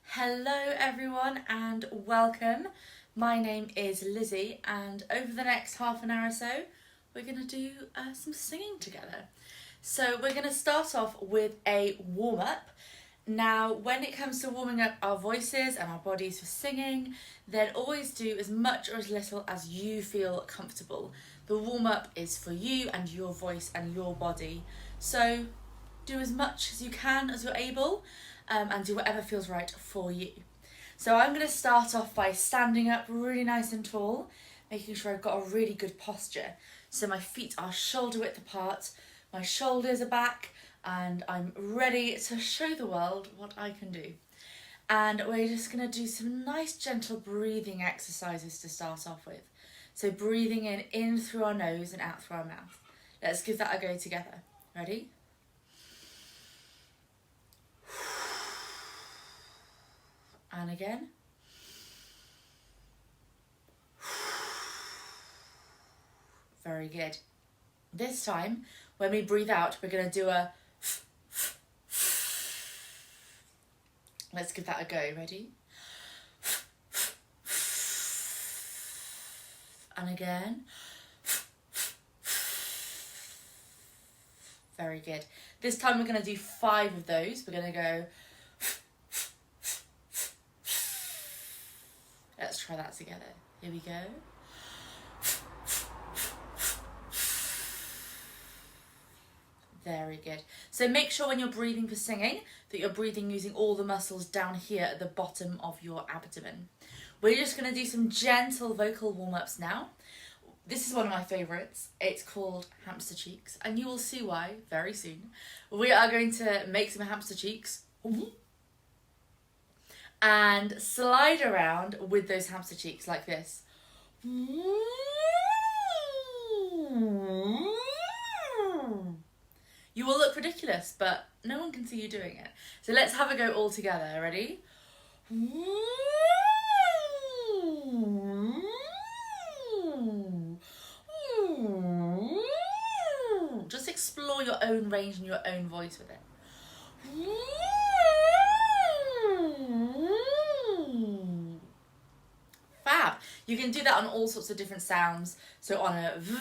Hello everyone and welcome. My name is Lizzie and over the next half an hour or so we're going to do some singing together. So we're going to start off with a warm-up. Now when it comes to warming up our voices and our bodies for singing, then always do as much or as little as you feel comfortable. The warm-up is for you and your voice and your body. So do as much as you can as you're able. And do whatever feels right for you. So I'm going to start off by standing up really nice and tall, making sure I've got a really good posture. So my feet are shoulder width apart, my shoulders are back, and I'm ready to show the world what I can do. And we're just going to do some nice gentle breathing exercises to start off with. So breathing in through our nose and out through our mouth. Let's give that a go together. Ready? And again. Very good. This time, when we breathe out, we're going to do a let's give that a go. Ready? And again. Very good. This time we're going to do 5 of those. We're going to go. Let's try that together. Here we go. Very good. So make sure when you're breathing for singing that you're breathing using all the muscles down here at the bottom of your abdomen. We're just going to do some gentle vocal warm-ups now. This is one of my favourites. It's called Hamster Cheeks, and you will see why very soon. We are going to make some hamster cheeks. And slide around with those hamster cheeks like this. You will look ridiculous, but no one can see you doing it. So let's have a go all together. Ready? Just explore your own range and your own voice with it. Fab. You can do that on all sorts of different sounds. So on a v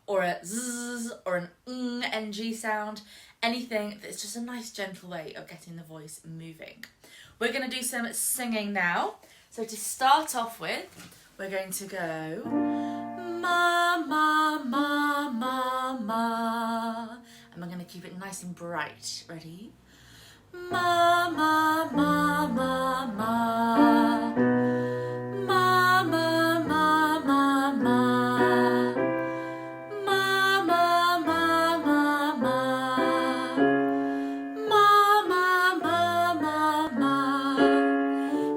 or a z or an ng sound. Anything that's just a nice gentle way of getting the voice moving. We're going to do some singing now. So to start off with, we're going to go ma, ma, ma, ma, ma. And we're going to keep it nice and bright. Ready? Ma, ma, ma, ma, ma. Ma, ma, ma, ma, ma. Ma, ma, ma, ma, ma. Ma, ma, ma, ma, ma.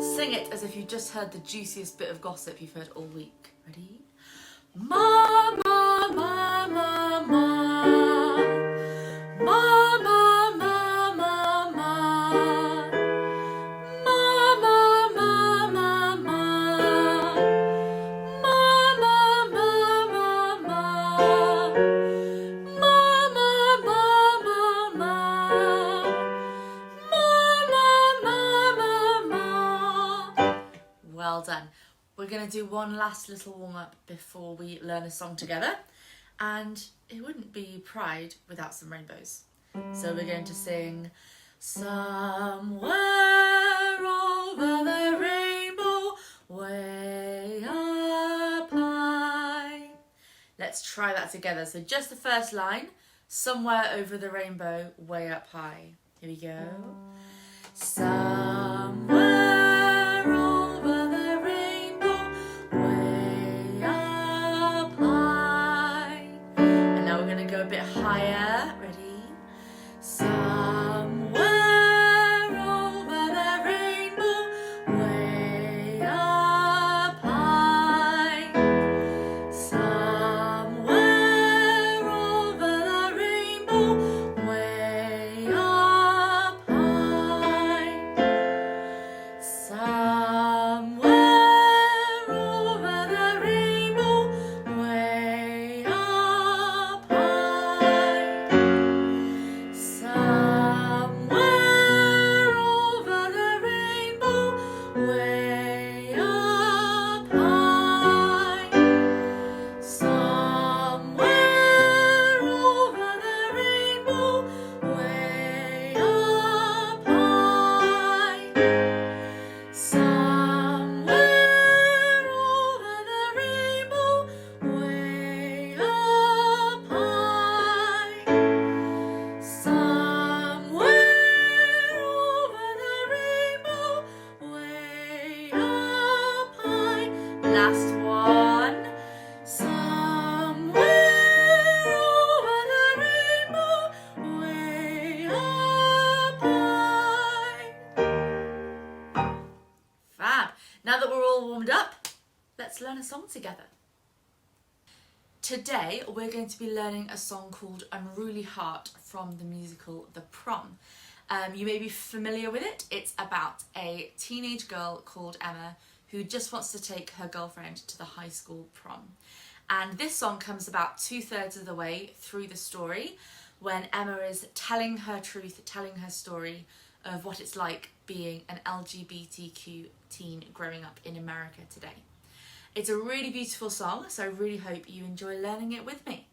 Sing it as if you just heard the juiciest bit of gossip you've heard all week. Ready? Ma, ma, ma, ma, ma. Ma, ma, ma, ma, ma. Ma, ma, ma, ma, ma. Ma, ma, ma, ma, ma. Ma, ma, ma, ma, ma. Ma, ma, ma, ma, ma. Well done. We're going to do one last little warm-up before we learn a song together. And it wouldn't be Pride without some rainbows. So we're going to sing Somewhere over the rainbow, way up high. Let's try that together. So just the first line, somewhere over the rainbow, way up high. Here we go. Somewhere over the rainbow, way up high. And now we're going to go a bit higher. Ready? Somewhere over the rainbow, way up high. Somewhere over the rainbow, way up high. Somewhere over the rainbow, way up high. learn a song together. Today we're going to be learning a song called Unruly Heart from the musical The Prom. You may be familiar with it. It's about a teenage girl called Emma who just wants to take her girlfriend to the high school prom. And this song comes about 2/3 of the way through the story when Emma is telling her truth, telling her story of what it's like being an LGBTQ teen growing up in America today. It's a really beautiful song, so I really hope you enjoy learning it with me.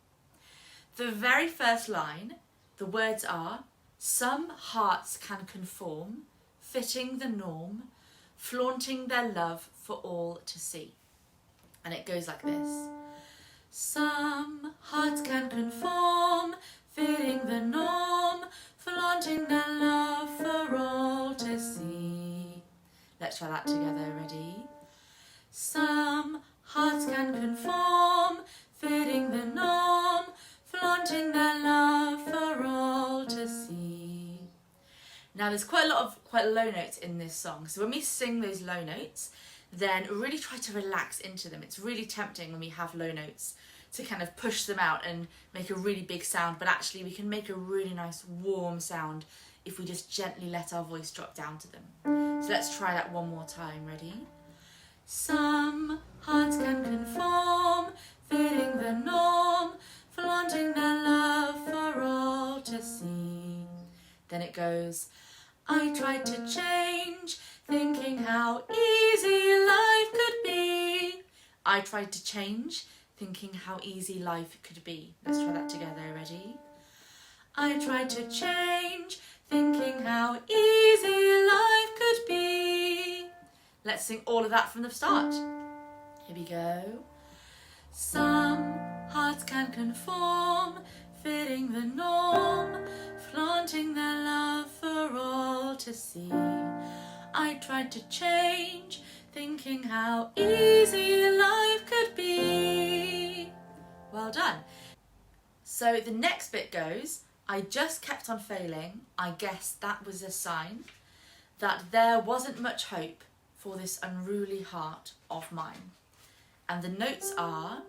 The very first line, the words are, "Some hearts can conform, fitting the norm, flaunting their love for all to see." And it goes like this. Some hearts can conform, fitting the norm, flaunting their love for all to see. Let's try that together, ready? Some hearts can conform, fitting the norm, flaunting their love for all to see. Now there's quite low notes in this song, so when we sing those low notes, then really try to relax into them. It's really tempting when we have low notes to kind of push them out and make a really big sound, but actually we can make a really nice warm sound if we just gently let our voice drop down to them. So let's try that one more time, ready? Some hearts can conform, fitting the norm, flaunting their love for all to see. Then it goes, I tried to change, thinking how easy life could be. I tried to change, thinking how easy life could be. Let's try that together, ready? I tried to change, thinking how easy life could be. Let's sing all of that from the start. Here we go. Some hearts can conform, fitting the norm, flaunting their love for all to see. I tried to change, thinking how easy life could be. Well done. So the next bit goes, I just kept on failing. I guess that was a sign that there wasn't much hope for this unruly heart of mine. And the notes are,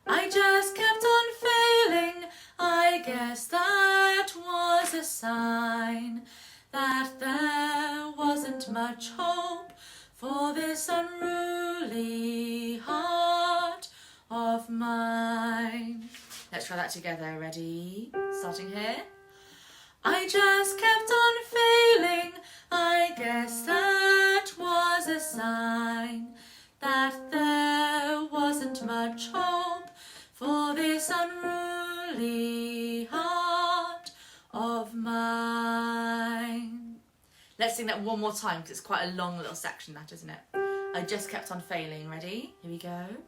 I just kept on failing. I guess that was a sign that there wasn't much hope for this unruly heart of mine. Let's try that together, ready? Starting here. I just kept on failing. I guess that was a sign that there wasn't much hope for this unruly heart of mine. Let's sing that one more time because it's quite a long little section, that, isn't it? I just kept on failing. Ready? Here we go.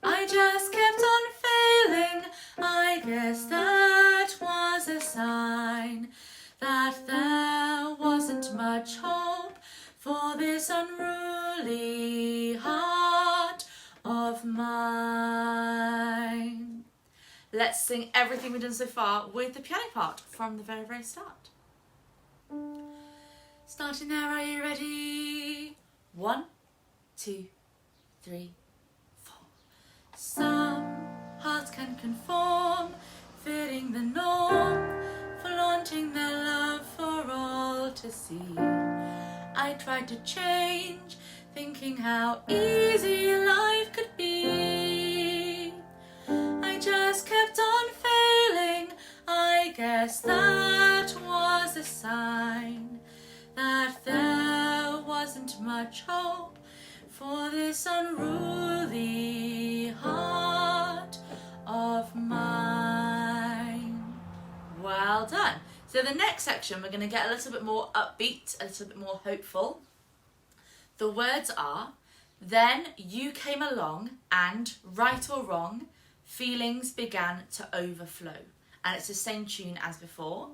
I just kept on failing. I guess that was a sign that there wasn't much hope for this unruly heart of mine. Let's sing everything we've done so far with the piano part from the very, very start. Starting there, are you ready? 1, 2, 3, 4. Some hearts can conform, fitting the norm, flaunting their love for all to see. I tried to change, thinking how easy life could be. I just kept on failing. I guess that was a sign that there wasn't much hope for this unruly heart of mine. Well done. So the next section, we're going to get a little bit more upbeat, a little bit more hopeful. The words are, then you came along and, right or wrong, feelings began to overflow. And it's the same tune as before.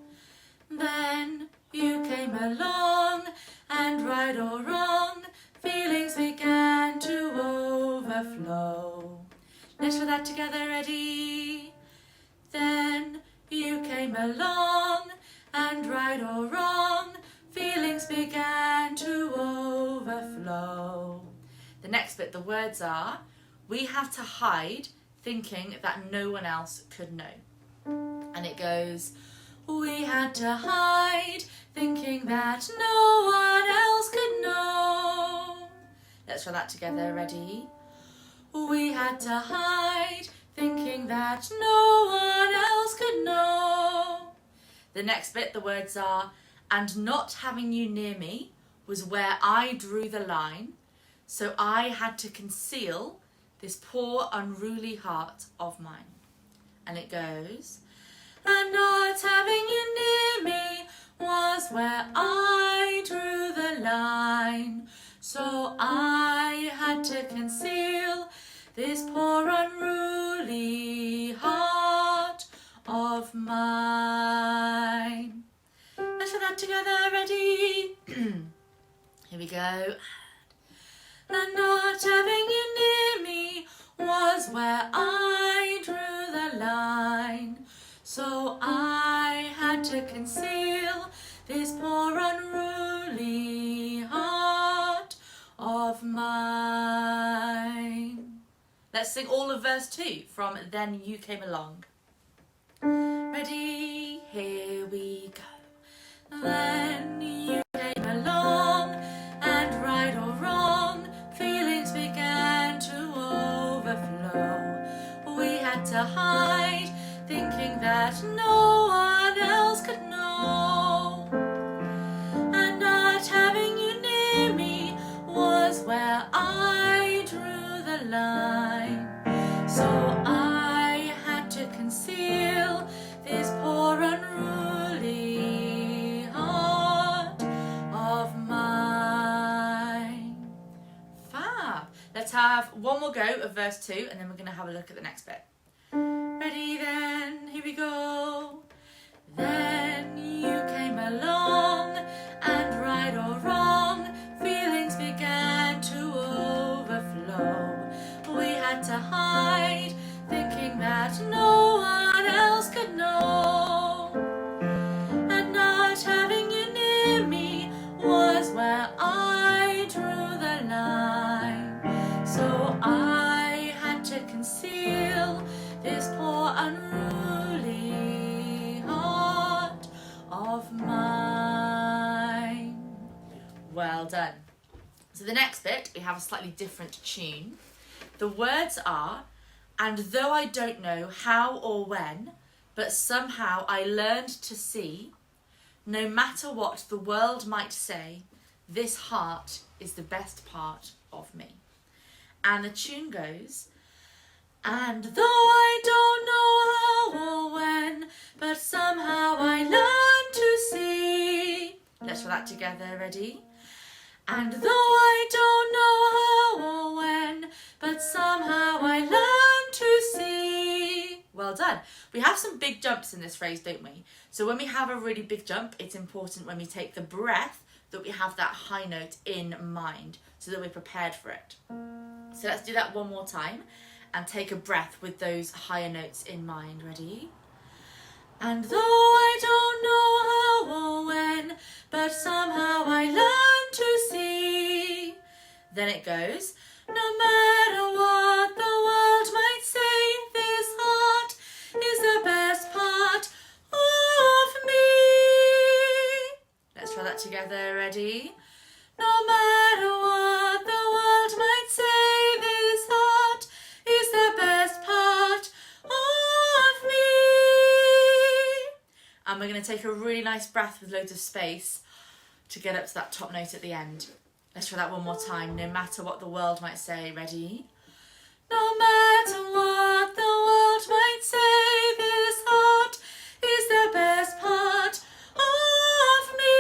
Then you came along and, right or wrong, feelings began to overflow. Let's try that together, ready? Then you came along and, right or wrong, feelings began to overflow. The next next bit, the words are, we had to hide thinking that no one else could know. And it goes, we had to hide thinking that no one else could know. Let's try that together, ready? We had to hide thinking that no one else could know. The next bit, the words are, and not having you near me was where I drew the line, so I had to conceal this poor unruly heart of mine. And it goes, and not having you near me was where I drew the line, so I had to conceal this poor unruly heart of mine. Let's put that together, ready? Here we go. And not having you near me was where I drew the line, so I had to conceal this poor unruly heart of mine. Let's sing all of verse 2 from Then You Came Along. Ready? Here we go. Then you came along, and right or wrong, feelings began to overflow. We had to hide, thinking that no one else could know. And not having you near me was where I drew the line, so I had to conceal this poor unruly heart of mine. Fab. Let's have one more go of verse 2 and then we're going to have a look at the next bit. Ready then, here we go. Then you came along, and right or wrong, feelings began to overflow. We had to hide, thinking that no one else could know. And not having you near me was where I drew the line, so I had to conceal this poor unruly heart of mine. Well done. So the next bit, we have a slightly different tune. The words are, and though I don't know how or when, but somehow I learned to see, no matter what the world might say, this heart is the best part of me. And the tune goes, and though I don't know how or when, but somehow I learned to see. Let's try that together, ready? And though I don't know how or when, but somehow I learned to see. Well done. We have some big jumps in this phrase, don't we? So when we have a really big jump, it's important when we take the breath that we have that high note in mind so that we're prepared for it. So let's do that one more time and take a breath with those higher notes in mind. Ready? And though I don't know how or when, but somehow I learned to see. Then it goes, no matter what the world might say, this heart is the best part of me. Let's try that together, ready? No matter what the world might say, this heart is the best part of me. And we're going to take a really nice breath with loads of space to get up to that top note at the end. Let's try that one more time. No matter what the world might say. Ready? No matter what the world might say, this heart is the best part of me.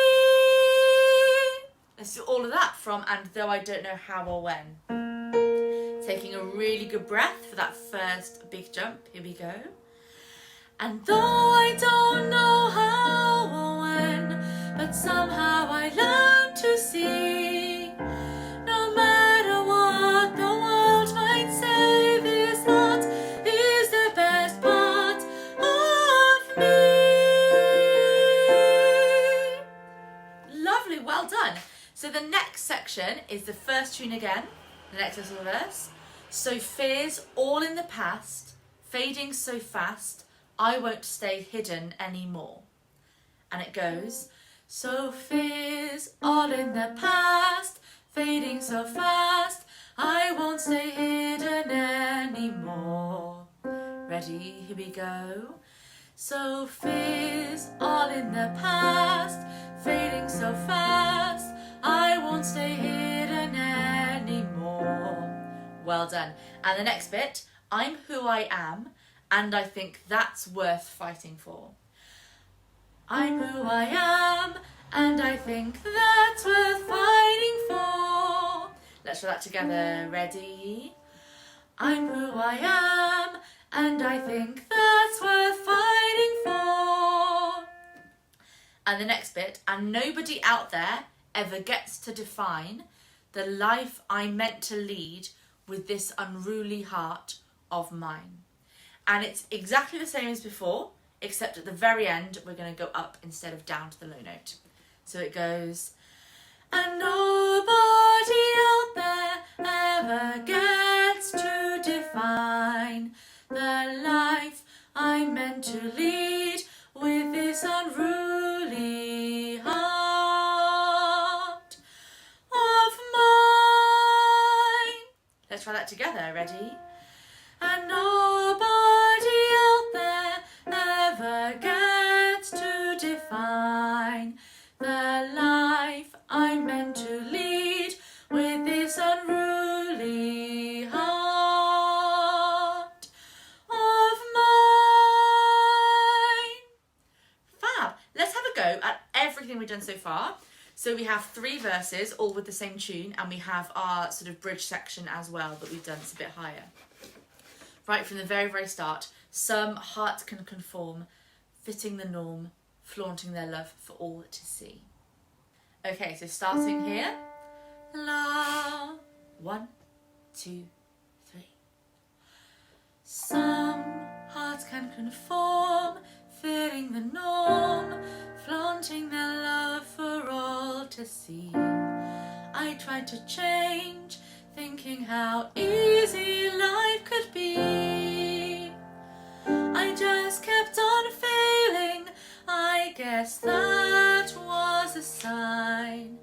Let's do all of that from And Though I Don't Know How or When. Taking a really good breath for that first big jump. Here we go. And though I don't know how or when, but somehow I learned to see, no matter what the world might say, this heart is the best part of me. Lovely, well done. So the next section is the first tune again. The next little verse. So fears all in the past, fading so fast, I won't stay hidden anymore. And it goes, so fears all in the past, fading so fast, I won't stay hidden anymore. Ready? Here we go. So fears all in the past, fading so fast, I won't stay hidden anymore. Well done. And the next bit, I'm who I am, and I think that's worth fighting for. I'm who I am, and I think that's worth fighting for. Let's try that together. Ready? I'm who I am, and I think that's worth fighting for. And the next bit, and nobody out there ever gets to define the life I'm meant to lead with this unruly heart of mine. And it's exactly the same as before, except at the very end we're going to go up instead of down to the low note. So it goes, and nobody out there ever gets to define the life I'm meant to lead with this unruly heart of mine. Let's try that together. Ready? And nobody out there ever gets to define the life I'm meant to lead with this unruly heart of mine. Fab. Let's have a go at everything we've done so far. So we have 3 verses, all with the same tune, and we have our sort of bridge section as well that we've done. It's a bit higher. Right from the very, very start, some hearts can conform, fitting the norm, flaunting their love for all to see. Okay, so starting here. La, 1, 2, 3. Some hearts can conform, fitting the norm, flaunting their love for all to see. I tried to change, thinking how easy life could be. I just kept on failing, I guess that was a sign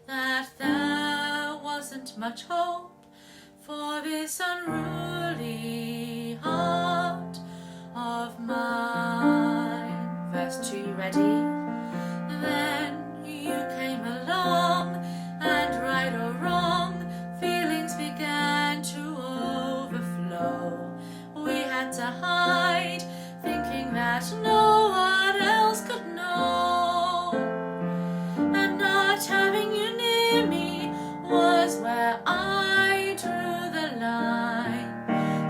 that there wasn't much hope for this unruly heart of mine. Verse 2, ready? Then you came along, and right or wrong, feelings began to overflow. We had to hide, thinking that no one else could know. And not having you near me was where I drew the line.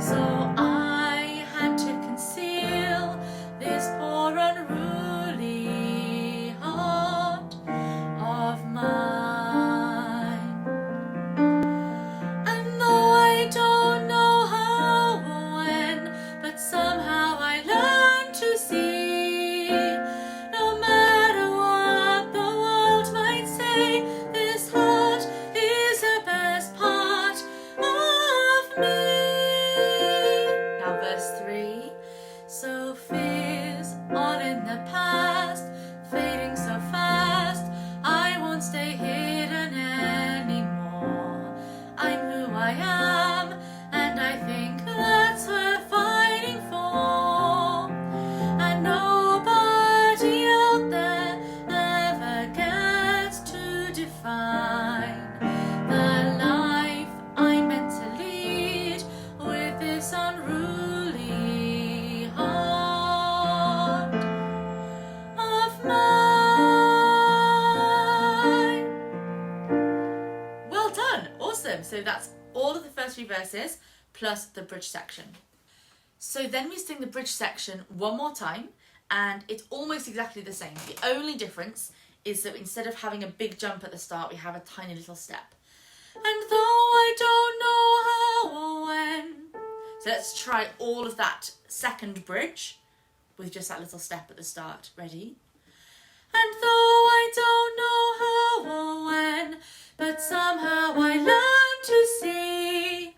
So I had to conceal this poor unruly heart of mine. And though I don't know how or when, but somehow I learned to see, no matter what the world might say, this heart is the best part of me. Now verse 3. So fears all in the past, fading so fast, I won't stay hidden anymore. I'm who I am, and I think that's worth fighting for. And nobody out there ever gets to define the life I'm meant to lead with this unruly heart of mine. Well done, awesome. So that's all of the first 3 verses plus the bridge section. So then we sing the bridge section one more time, and it's almost exactly the same. The only difference is that instead of having a big jump at the start, we have a tiny little step. And though I don't know how or when. So let's try all of that second bridge with just that little step at the start. Ready? And though I don't know how or when, but somehow I learned to see.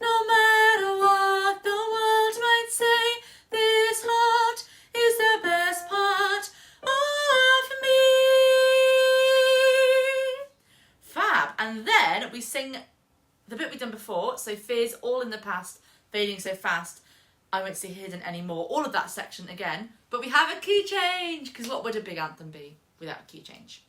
No matter what the world might say, this heart is the best part of me. Fab. And then we sing the bit we've done before, so fears all in the past, fading so fast, I won't see hidden anymore. All of that section again, but we have a key change, because what would a big anthem be without a key change?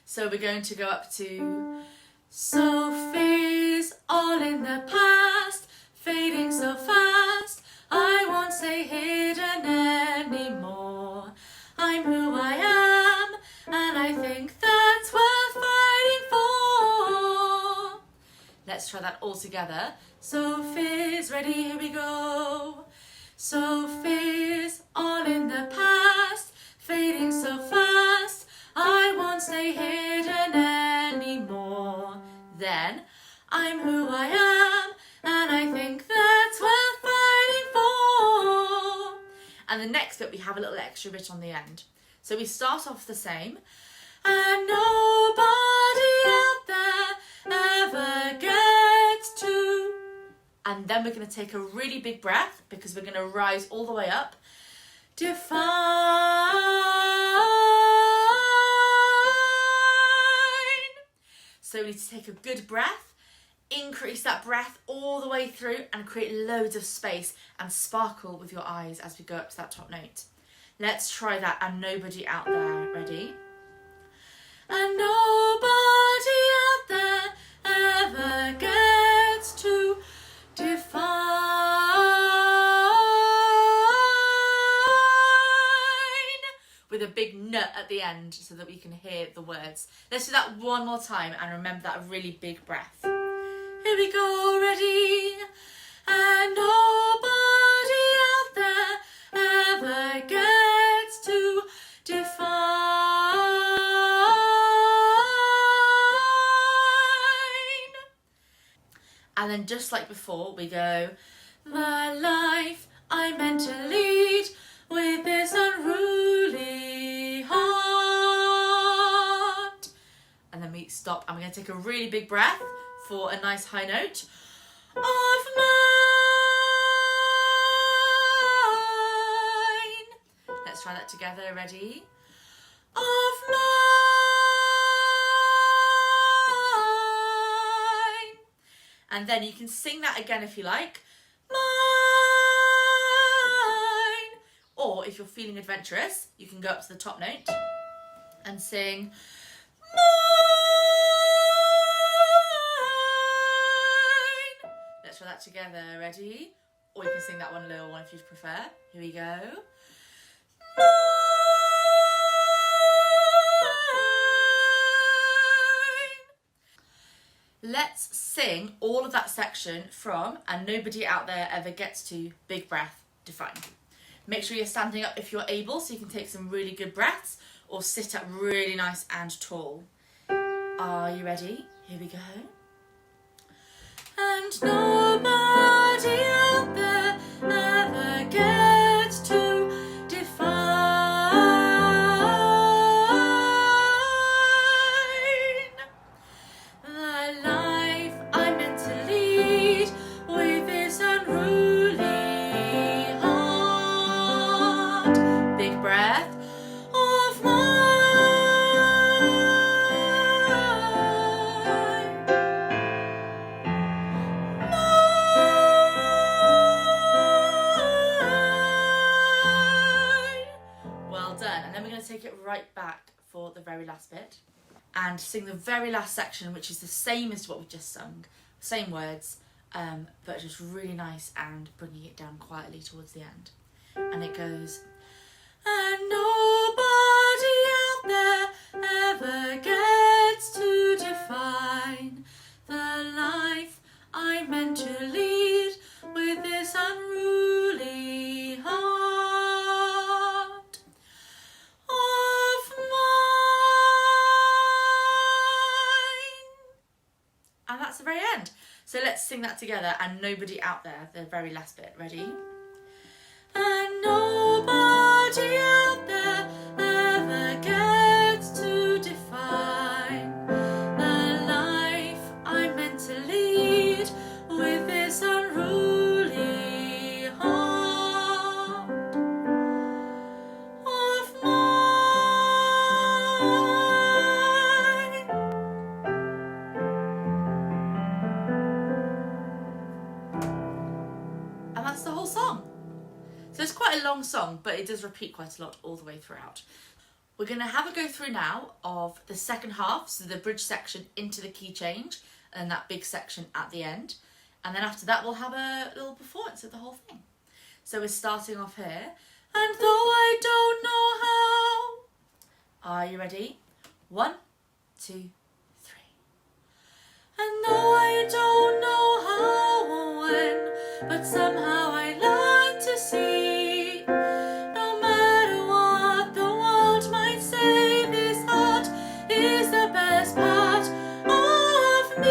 So we're going to go up to, so fears all in the past, fading so fast, I won't say hidden anymore. I'm who I am, and I think that's worth fighting for. Let's try that all together. So fears, ready, here we go. So fears all in the past, fading so fast, I won't stay hidden anymore. Then, I'm who I am, and I think that's worth fighting for. And the next bit, we have a little extra bit on the end. So we start off the same. And nobody out there ever gets to. And then we're going to take a really big breath, because we're going to rise all the way up. Define. So we need to take a good breath, increase that breath all the way through, and create loads of space and sparkle with your eyes as we go up to that top note. Let's try that. And nobody out there. Ready? And nobody out there ever gets to define, with a big nut at the end so that we can hear the words. Let's do that one more time and remember that really big breath. Here we go, ready? And nobody out there ever gets to define. And then just like before, we go, the life I meant to lead with this unruly heart. And then we stop, and we're going to take a really big breath for a nice high note of mine. Let's try that together, ready? Of mine. And then you can sing that again if you like. Mine. Or if you're feeling adventurous, you can go up to the top note and sing mine. Let's try that together. Ready? Or you can sing that one lower one if you'd prefer. Here we go. Mine. Let's sing all of that section from And Nobody Out There Ever Gets to Big Breath, Define. Make sure you're standing up if you're able, so you can take some really good breaths, or sit up really nice and tall. Are you ready? Here we go. And nobody out there ever gets to define the life I meant to lead with this unruly heart. Big breath of mine. Well done. And then we're going to take it right back for the very last bit and sing the very last section, which is the same as what we just sung, same words, but just really nice and bringing it down quietly towards the end. And it goes, and nobody out there ever gets to define the life I meant to lead with this unruly heart of mine. And that's the very end. So let's sing that together, and nobody out there, the very last bit. Ready? And nobody out there ever gets to define the life I meant song, but it does repeat quite a lot all the way throughout. We're going to have a go through now of the second half, so the bridge section into the key change, and that big section at the end. And then after that, we'll have a little performance of the whole thing. So we're starting off here. And though I don't know how. Are you ready? 1, 2, 3. And though I don't know how or when, but somehow I learned to see. No matter what the world might say, this art is the best part of me.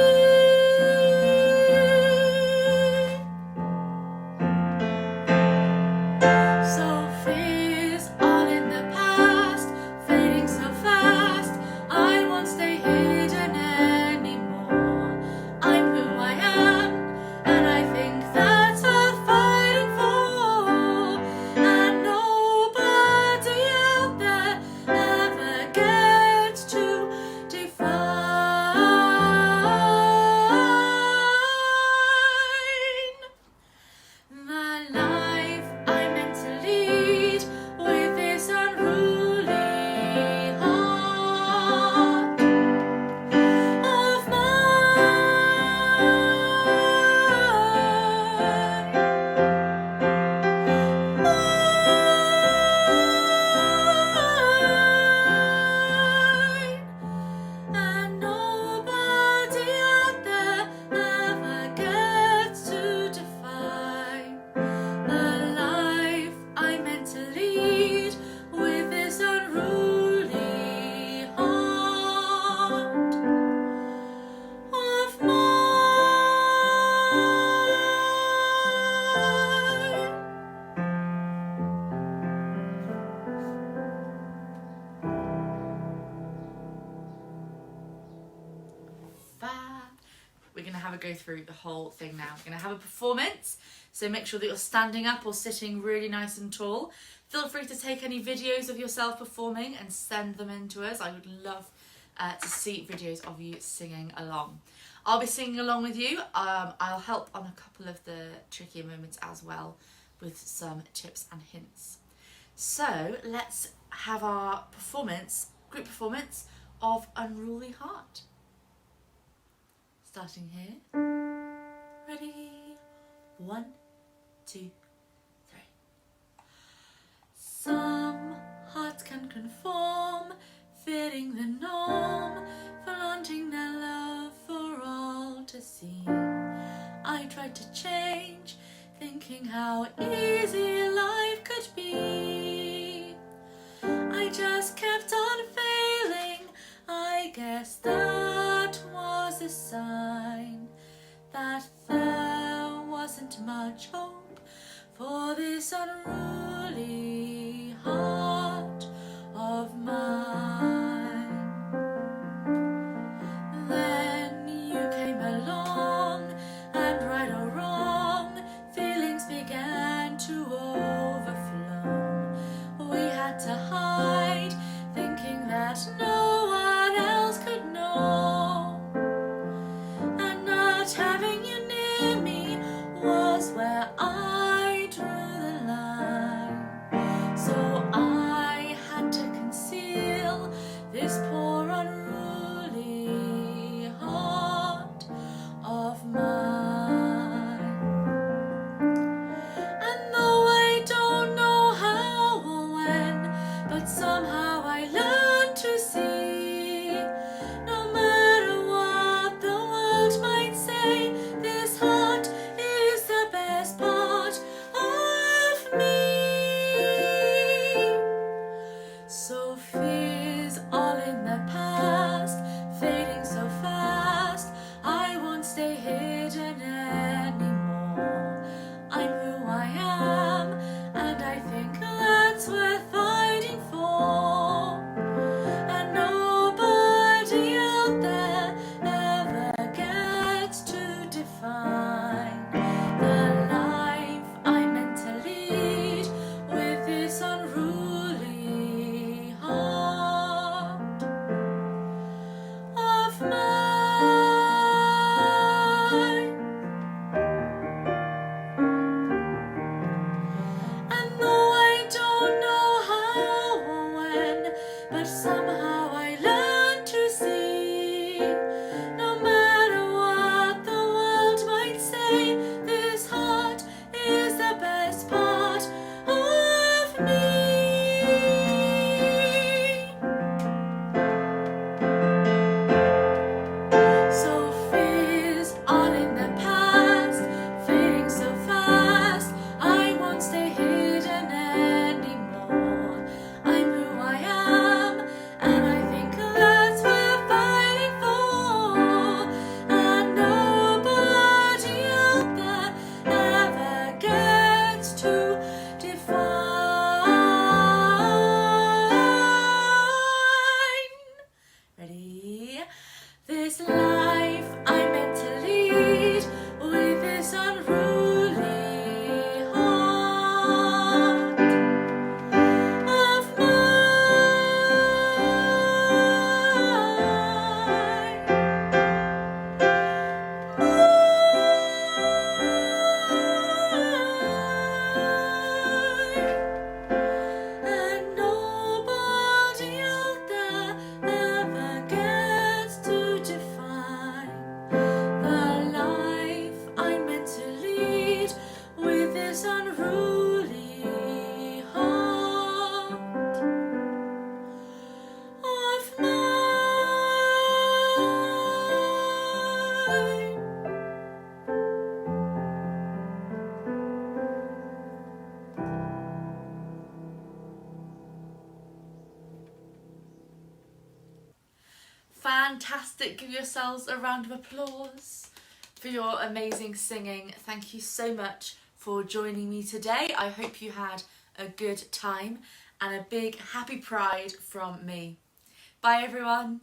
So fears all in the past, fading so fast, I won't stay hidden anymore. I'm who I am, and I think that's worth fighting for. And nobody out there ever gets to define the life I meant to lead with this unruly heart of mine. And nobody out there ever gets to define the life I meant to lead with this unruly heart of mine. We're going to have a go through the whole thing now. We're going to have a performance, so make sure that you're standing up or sitting really nice and tall. Feel free to take any videos of yourself performing and send them in to us. I would love to see videos of you singing along. I'll be singing along with you. I'll help on a couple of the trickier moments as well with some tips and hints. So let's have our performance, group performance of Unruly Heart. Starting here. Ready? 1, 2, 3. Some hearts can conform, fitting the norm, flaunting their love for all to see. I tried to change, thinking how easy life could be. I just kept on failing. I guess that was a sign that there wasn't much hope for this unruly heart of mine. Then you came along, and right or wrong, feelings began to overflow. We had to hide, thinking that no one else could know. And not having you near me was where I drew the line. So I had to conceal this poor unruly heart of mine. And though I don't know how or when, but so fantastic. Give yourselves a round of applause for your amazing singing. Thank you so much for joining me today. I hope you had a good time, and a big happy Pride from me. Bye everyone.